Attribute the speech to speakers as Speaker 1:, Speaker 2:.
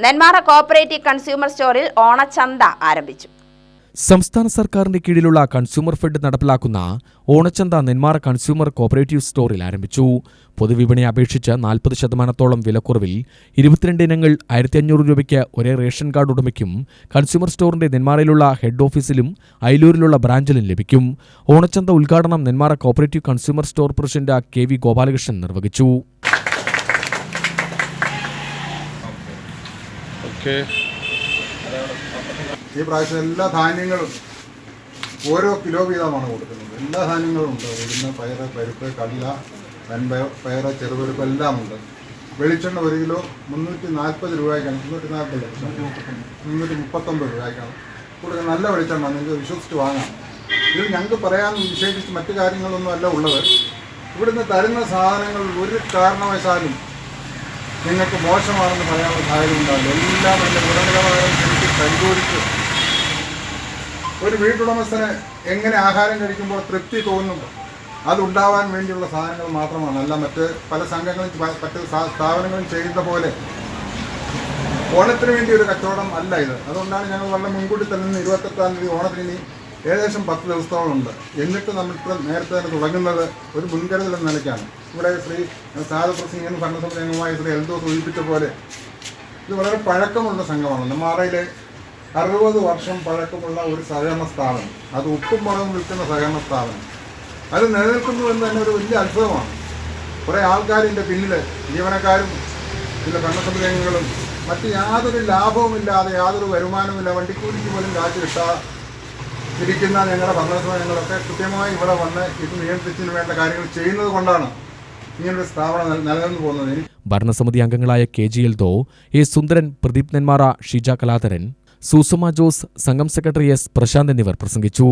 Speaker 1: Nenmara cooperative consumer സ്റ്റോറിൽ ഓണച്ചന്ത ആരംഭിച്ചു.
Speaker 2: സംസ്ഥാന സർക്കാരിന്റെ കീഴിലുള്ള കൺസ്യൂമർ ഫെഡ് നടപ്പിലാക്കുന്ന ഓണച്ചന്ത നെന്മാറ കൺസ്യൂമർ കോഓപ്പറേറ്റീവ് സ്റ്റോറിൽ ആരംഭിച്ചു. പൊതുവിപണിയെ അപേക്ഷിച്ച് 40% വിലക്കുറവിൽ 22 ഇനങ്ങൾ 1500 രൂപയ്ക്ക് ഒരേ റേഷൻ കാർഡ് ഉടമയ്ക്കും കൺസ്യൂമർ സ്റ്റോറിന്റെ നെന്മാറയിലുള്ള ഹെഡ് ഓഫീസിലും അയിലൂരിലുള്ള ബ്രാഞ്ചിലും ലഭിക്കും. ഓണച്ചന്ത ഉദ്ഘാടനം Nenmara cooperative consumer store president KV Gopalakrishnan നിർവഹിച്ചു.
Speaker 3: ഈ പ്രാവശ്യം എല്ലാ ധാന്യങ്ങളും ഓരോ കിലോ വീതമാണ് കൊടുക്കുന്നത്. എല്ലാ ധാന്യങ്ങളും ഉണ്ട്. ഉഴുന്ന്, പയറ്, പരിപ്പ്, കടല, വൻപയർ, ചെറുപരിപ്പ് എല്ലാം ഉണ്ട്. വെളിച്ചെണ്ണ 1 കിലോ 340 രൂപയ്ക്കാണ്, 339 രൂപയ്ക്കാണ് കൊടുക്കുന്നത്. നല്ല വെളിച്ചെണ്ണ നിങ്ങൾക്ക് വിശ്വസിച്ച് വാങ്ങാം. ഇതിൽ ഞങ്ങൾക്ക് പറയാൻ വിശേഷിച്ച് മറ്റു കാര്യങ്ങളൊന്നും അല്ല ഉള്ളത്. ഇവിടുന്ന് തരുന്ന സാധനങ്ങൾ ഒരു കാരണവശാലും നിങ്ങൾക്ക് മോശമാണെന്ന് പറയാനുള്ള സാഹചര്യം ഉണ്ടാവില്ല. എല്ലാം അതിൻ്റെ ഗുണനിലവാരം എനിക്ക് പരിശോധിച്ച് ഒരു വീട്ടുടമസ്ഥന് എങ്ങനെ ആഹാരം കഴിക്കുമ്പോൾ തൃപ്തി തോന്നുന്നു അതുണ്ടാവാൻ വേണ്ടിയുള്ള സാധനങ്ങൾ മാത്രമാണ്. അല്ല മറ്റ് പല സംഘങ്ങളും മറ്റ് സ്ഥാപനങ്ങളും ചെയ്യുന്ന പോലെ ഓണത്തിന് വേണ്ടി ഒരു കച്ചവടം അല്ല ഇത്. അതുകൊണ്ടാണ് ഞങ്ങൾ വളരെ മുൻകൂട്ടി തന്നെ 28-ാം തീയതി ഓണത്തിന് ഇനി ഏകദേശം 10 ദിവസത്തോളമുണ്ട്. എന്നിട്ട് നമ്മൾ ഇത്ര നേരത്തെ തന്നെ തുടങ്ങുന്നത് ഒരു മുൻകരുതൽ എന്ന നിലയ്ക്കാണ്. ഇവിടെ ശ്രീ സാധുപ്രസിംഗൻ ഭരണസമിതി അംഗമായ ശ്രീ എൽദോ സൂചിപ്പിച്ച പോലെ ഇത് വളരെ പഴക്കമുള്ള സംഘമാണ്. നെന്മാറയിലെ 60 വർഷം പഴക്കമുള്ള ഒരു സഹകരണ സ്ഥാപനം, അത് ഉപ്പും മുളകും വിൽക്കുന്ന സഹകരണ സ്ഥാപനം, അത് നിലനിൽക്കുന്നു എന്ന് തന്നെ ഒരു വലിയ അത്ഭുതമാണ്. കുറേ ആൾക്കാരിൻ്റെ പിന്നിൽ ജീവനക്കാരും ചില ഭരണസമിതി അംഗങ്ങളും മറ്റ് യാതൊരു ലാഭവുമില്ലാതെ യാതൊരു വരുമാനവുമില്ല, വണ്ടിക്കൂലിക്ക് പോലും കാശ് ഇരിക്കുന്ന ഞങ്ങളുടെ ഭരണസമിതി അംഗങ്ങളൊക്കെ കൃത്യമായി ഇവിടെ വന്ന് ഇത് നിയന്ത്രിച്ചതിന് വേണ്ട കാര്യങ്ങൾ ചെയ്യുന്നത് കൊണ്ടാണ് ഇങ്ങനൊരു സ്ഥാപനം നിലനിന്ന് പോകുന്നത്.
Speaker 2: ഭരണസമിതി അംഗങ്ങളായ KG എൽദോ, A സുന്ദരൻ, പ്രദീപ് നെന്മാറ, ഷീജ കലാധരൻ, സുസുമ ജോസ്, സംഘം സെക്രട്ടറി S പ്രശാന്ത് എന്നിവർ പ്രസംഗിച്ചു.